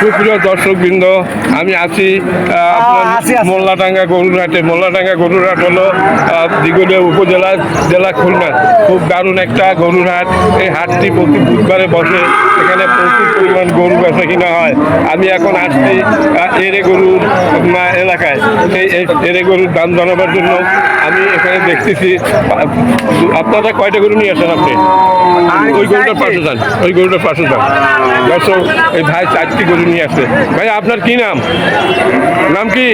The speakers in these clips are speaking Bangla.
সুপ্রিয় দর্শকবৃন্দ, আমি আছি আপনার মোল্লাডাঙ্গা গরুর হাটে। মোল্লাডাঙ্গা গরুর হাট হলো দিঘলিয়া উপজেলার জেলা খুলনা। খুব দারুণ একটা গরুর হাট। এই হাটটি প্রতি বুধবারে বসে। এখানে প্রচুর পরিমাণ গরু বেচা কিনা হয়। আমি এখন আসছি এরে গরুর এলাকায়। এই এরে গরুর দাম জানাবার জন্য আমি এখানে দেখতেছি। আপনারা কয়টা গরু নিয়ে আসেন? আপনি ওই গরুটার পাশে যান, ওই গরুটার পাশে যান। দর্শক, এই ভাই 4টি গরু নিয়ে আসছে। ভাই আপনার কি নাম? নাম কি?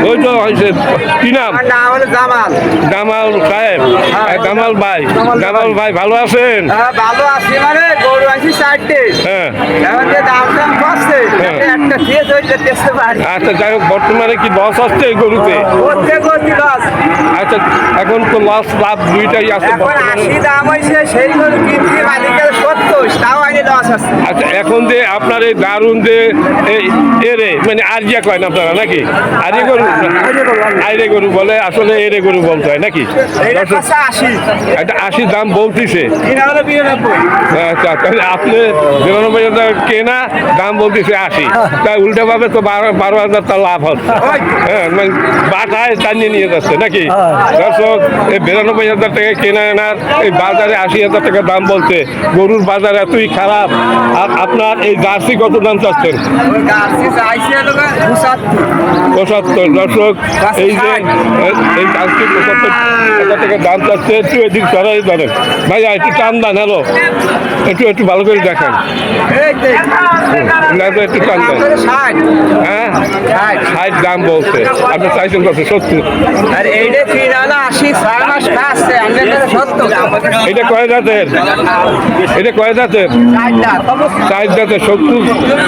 ওই তো হয়েছে, কি নাম? জামাল সাহেব। জামাল ভাই, জামাল ভাই ভালো আছেন? ভালো আছি, মানে গরু আছি 4টে। হ্যাঁ, আচ্ছা, যাই হোক, বর্তমানে কি লস আসছে এই গরুতে? আচ্ছা, এখন তো লস লাভ দুইটাই আছে। আচ্ছা, এখন যে আপনার এই দারুণ যে এরে মানে আরিয়া কয় না আপনারা নাকি? আরিয়া গরু, আইরে গরু বলে, আসলে এরে গরু বলতে হয় নাকি? এটা 80 দাম বলতেছে। আচ্ছা, তাহলে আপনি 92,000 কেনা, দাম বলতেছে 80, তাই উল্টা ভাবে তো 12,000 টাকা লাভ হচ্ছে। হ্যাঁ, মানে বাটায় টানিয়ে নিয়ে যাচ্ছে নাকি? দর্শক, এই 92,000 টাকা কেনা এনার, এই বাজারে 80,000 টাকা দাম বলছে। গরুর বাজার এতই খারাপ। আর আপনার এই জার্সি কত দাম চাচ্ছেন? 75। দর্শক, এই যে এই জার্সি 75,000 টাকা দাম চাচ্ছে। একটু এদিক সরাই ধরেন ভাইয়া, একটু টান দেন। হ্যালো, একটু ভালো করে দেখান। একটু টান দেন। হ্যাঁ, 60 দাম বলছে। আপনি চাইছেন কত? 70। এটা কয় জাতের? এটা কয় জাতের? 4 জাতের। 70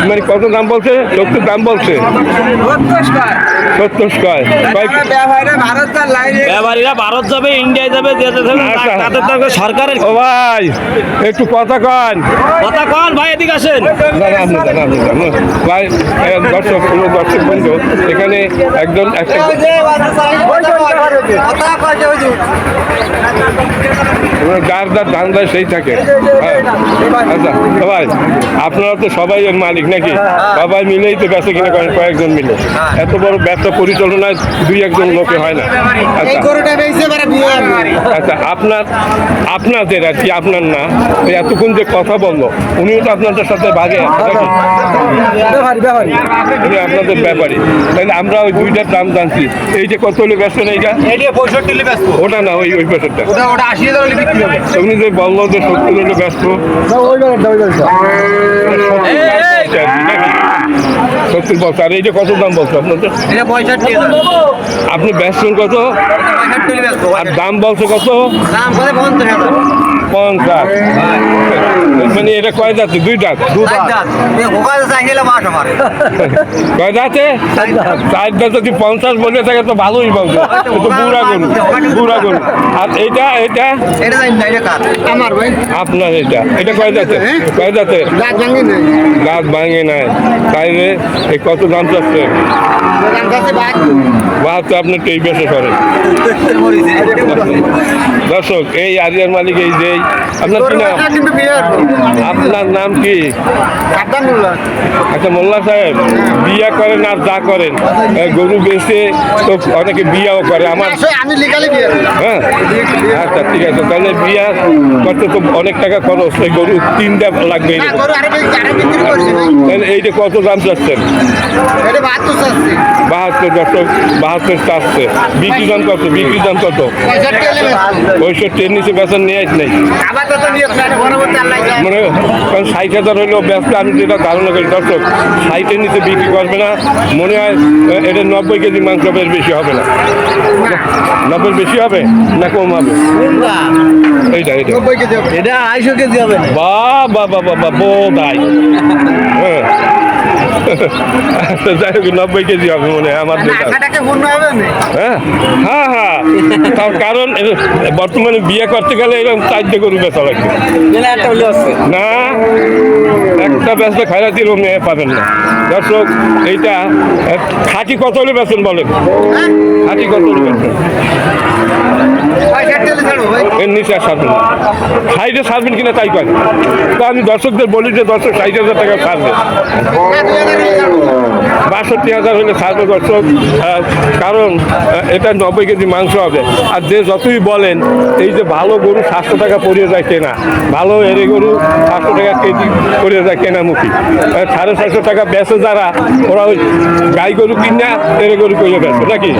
মানে কত দাম বলছে? 70 দাম বলছে। 70 কয়? ব্যাপারীরা ভারত যাবে, ইন্ডিয়ায় যাবে, তাদের দরকার সরকারের। ও ভাই, একটু কথা কন। কথা কন ভাই, এদিকে আসেন। ভাই, দর্শক বন্ধু, এখানে একজন একটা যার যার ধান্দায় সেই থাকে। আচ্ছা ভাই, আপনারা তো সবাই এর মালিক নাকি? সবাই মিলেই তো ব্যবসা কিনা করেন, কয়েকজন মিলে। এত বড় ব্যবসা পরিচালনায় 2-1 লোকে হয় না। আচ্ছা, আচ্ছা, আপনাদের আর কি, আপনার না, এতক্ষণ যে কথা বললো উনিও তো আপনাদের সাথে ভাগে নাকি? উনি আপনাদের ব্যাপারী। তাহলে আমরা ওই 2টার দাম জানছি। এই যে কত হলে ব্যস্ত নেই? ওটা না, ওই পেশারটা উনি যে বললো যে 70 হলে ব্যস্ত। 70 বলছে। আর এই যে কত দাম বলছো আপনাদের? আপনি ব্যস্ত কত? আর দাম বলছে কত? 50। মানে এটা কয় যাচ্ছে? 2 দাঁত। কয় যাচ্ছে? 4 দাঁত। যদি 50 বলে থাকে তো ভালোই বলছে। বুড়া গরু। আর এইটা আপনার এটা কয় যাচ্ছে? কয় যাচ্ছে? দাঁত ভাঙে নাই। তাইলে এই কত দাম চাচ্ছে? 72। আপনি তো এই বেশি করেন। দর্শক, এই আরিয়ার মালিক এই যে আপনার কি নাম? আপনার নাম কি? আচ্ছা, মোল্লা সাহেব, বিয়া করেন আর যা করেন, গরু বেচে তো অনেকে বিয়াও করে। আমি লিগালি বিয়ে। হ্যাঁ, আচ্ছা, ঠিক আছে। তাহলে বিয়া করতে তো অনেক টাকা খরচ। এই গরু 3টা লাগবে। তাহলে এইটা কত দাম চাচ্ছেন? 72। দর্শক, 72 চাচ্ছে। বিক্রি দাম কত? বিক্রি দাম কত? 65। নিচে বেচার নিয়ে নেই মানে, কারণ 60,000 হইলেও ব্যস্ত। আমি যেটা ধারণা করি দর্শক, 60-এর নিচে বিক্রি করবে না মনে হয়। এটা 90 কেজি মাংস বেশ বেশি হবে না? 90 বেশি হবে না কম হবে? এইটা 250 কেজি হবে। বা বোধাই। হ্যাঁ, যাই হোক, 90 কেজি হবে মনে হয় আমার। হ্যাঁ, হ্যাঁ, হ্যাঁ। তার কারণ বর্তমানে বিয়ে করতে গেলে এরকম 4টে গরু বেচা লাগবে না। একটা এটা বেচতে খাইরাতির মেয়ে পাবেন না দর্শক। এইটা খাঁটি কত হলে বেচেন বলেন, খাঁটি কত হলে বেচেন? এর নিচে আর ছাড়বেন না, সাইডে ছাড়বেন কিনা তাই করেন। তো আমি দর্শকদের বলি যে দর্শক 60,000 টাকা ছাড়বে, 62,000 হলে ছাড়বে দর্শক। কারণ এটা 90 কেজি মাংস হবে। আর যে যতই বলেন এই যে ভালো গরু 700 টাকা পড়িয়ে যায় কেনা, ভালো এরে গরু 700 টাকা কেজি পড়িয়ে যায় কেনামুখী। 650 টাকা বেচে যারা, ওরা ওই গাই গরু কিনা এরে গরু করে বেচে নাকি?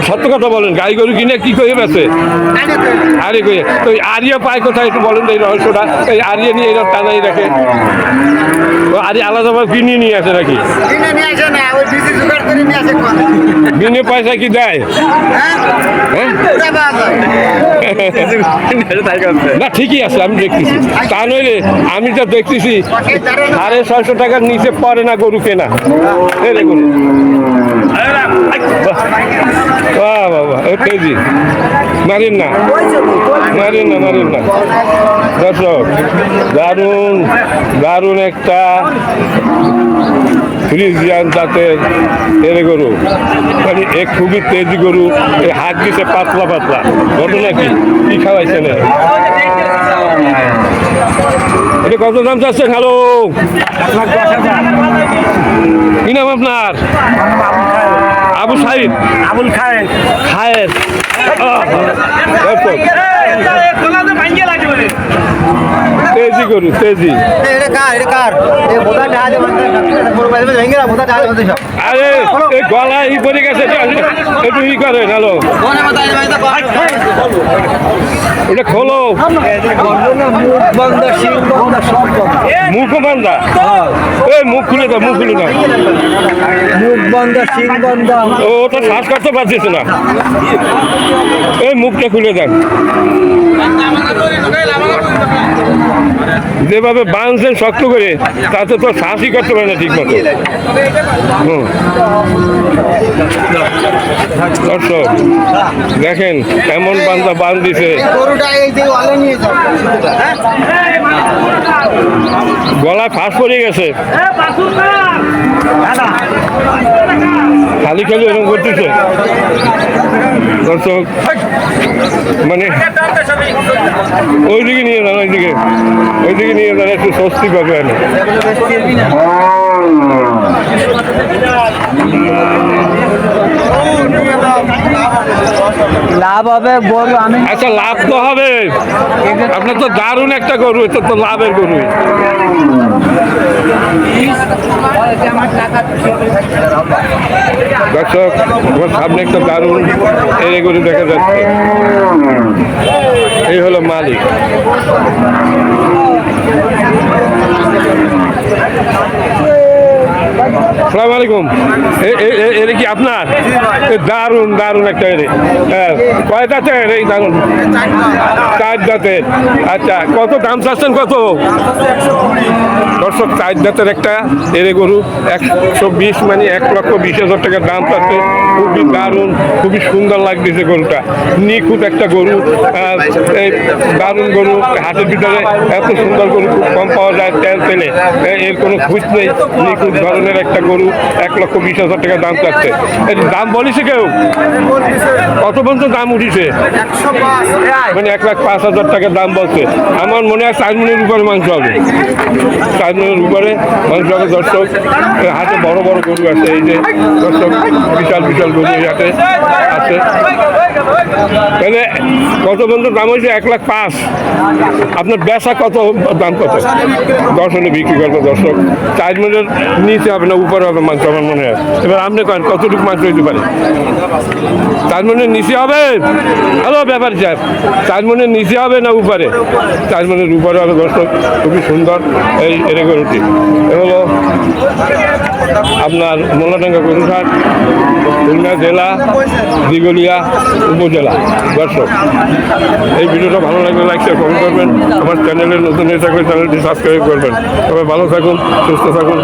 সত্য কথা বলেন, গাই গরু কিনে কি করে বেচে? আরে কই তো আরিয়া পায় কোথায় একটু বলেন তো এই রহস্যটা। এই আরিয়া নিয়ে এরা টানাই রাখে, আরে আলাদাভাবে কিনিয়ে নিয়ে আসে নাকি? বিনে পয়সা কি দেয়? না ঠিকই আছে, আমি দেখতেছি। তা নইলে আমি তো দেখতেছি 650 টাকার নিচে পড়ে না গরু কেনা। গরু বাবা কেজি মারেন না, মারেন না, মারেন না দর্শক। দারুণ দারুণ একটা ফ্রিজিয়ান জাতের এরে গরু, মানে এক খুবই তেজি গরু। এই হাত দিছে পাতলা পাতলা। ঘটনা কি কি খাওয়াইছেন? এটা কত দাম চাচ্ছেন? হ্যালো, কি নাম আপনার? আবু সাইদ, আবুল খায় খায়ের। তেজি গরু, তেজি। আরে এই গলা ই পড়ে গেছে, একটু ই করে হ্যালো, ওটা খোলো। মুখ বান্ধা, এই মুখ খুলে দাও, মুখ খুলে দাও। মুখ বন্ধ, সিং বন্ধ। ও তো শ্বাস করতে পারছিস না, এই মুখটা খুলে দেন। যেভাবে বাঁধছেন শক্ত করে, তাতে তো শ্বাসই করতে পারে না ঠিক মতো। দর্শক দেখেন এমন বান্ধা বাঁধ দিছে, গলায় ফাঁস পড়ে গেছে, খালি খালি এরকম করতেছে দর্শক। মানে ওইদিকে নিয়ে যান, ওইদিকে নিয়ে যান, একটু স্বস্তি পাবে। লাভ হবে গরু, আমি আচ্ছা লাভ তো হবে, আপনার তো দারুণ একটা গরু, এটা তো লাভের গরু। দর্শক আমার সামনে একটা দারুণ এরে গরু দেখা যাচ্ছে, এই হলো মালিক। আসসালামু আলাইকুম, এর কি আপনার? দারুণ দারুণ একটা এরে, হ্যাঁ কয় দাঁতের? এই দারুণ 4 দাঁতের। আচ্ছা কত দাম চাচ্ছেন? কত? দর্শক 4 দাঁতের একটা এরে গরু 120, মানে 1,20,000 টাকার দাম চাচ্ছে। খুবই দারুণ, খুবই সুন্দর লাগতেছে গরুটা, নিখুঁত একটা গরু, এই দারুণ গরু। হাটের ভিতরে এত সুন্দর গরু খুব কম পাওয়া যায়, তেলে এর কোনো খুঁজ নেই। নিখুঁত ধরনের একটা গরু 1,20,000 টাকা দাম চাচ্ছে। এর দাম বলিছে কেউ? কত পর্যন্ত দাম উঠিছে? মানে 1,05,000 টাকার দাম বলছে। আমার মনে হয় 4 মণের উপরে মাংস হবে, 4 মণের উপরে মাংস হবে। দর্শক হাতে বড় বড় গরু আছে, এই যে দর্শক বিশাল বিশাল গরু এই হাতে আছে। তাহলে কত পর্যন্ত দাম হয়েছে? 1,05,000। আপনার বেচা কত দাম? কত? 10 হলে বিক্রি করবো দর্শক। 4 মণের নিচে হবে না, উপরে হবে মাংস আমার মনে হয়। এবার আপনি করেন কতটুকু মাংস হইতে পারে? 4 মণের নিচে হবে? হ্যালো ব্যাপার সাহেব, 4 মণের নিচে হবে না উপরে? 4 মণের উপরে হবে দর্শক। খুবই সুন্দর এই এরে গরুটি। এগুলো আপনার মোল্লাডাঙ্গা গরুরহাট, খুলনা জেলা, দিঘলিয়া উপজেলা। দর্শক এই ভিডিওটা ভালো লাগলে লাইক শেয়ার কমেন্ট করবেন। আমার চ্যানেলের নতুন হয়ে থাকলে চ্যানেলটি সাবস্ক্রাইব করবেন। তবে ভালো থাকুন, সুস্থ থাকুন।